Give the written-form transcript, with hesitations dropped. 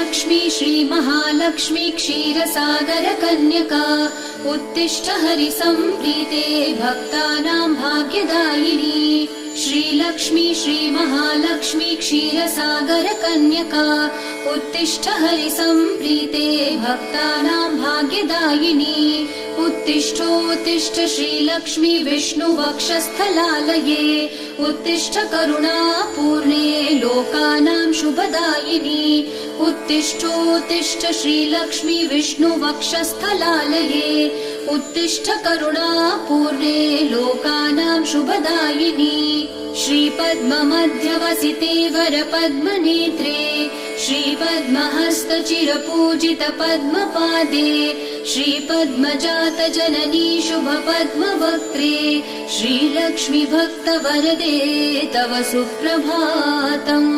श्रीलक्ष्मी श्रीमहालक्ष्मी क्षीरसागरकन्यका उत्तिष्ठ हरिसम्प्रीते भक्तानां भाग्यदायिनी। श्रीलक्ष्मी श्रीमहालक्ष्मी क्षीरसागरकन्यका उत्तिष्ठ हरिसम्प्रीते भक्तानां भाग्यदायिनी। उत्तिष्ठोत्तिष्ठ श्रीलक्ष्मी विष्णुवक्षस्थलालये उत्तिष्ठ करुणापूर्णे लोकानां शुभदायिनी। उत्तिष्ठोत्तिष्ठ श्रीलक्ष्मी विष्णुवक्षस्थलालये उत्तिष्ठ करुणापूर्णे लोकानां शुभदायिनी। श्रीपद्ममध्यवसिते वरपद्मनेत्रे श्रीपद्महस्तचिरपूजित पद्मपादे श्रीपद्मजातजननी शुभपद्मवक्त्रे श्रीलक्ष्मी भक्तवरदे तव सुप्रभातम्।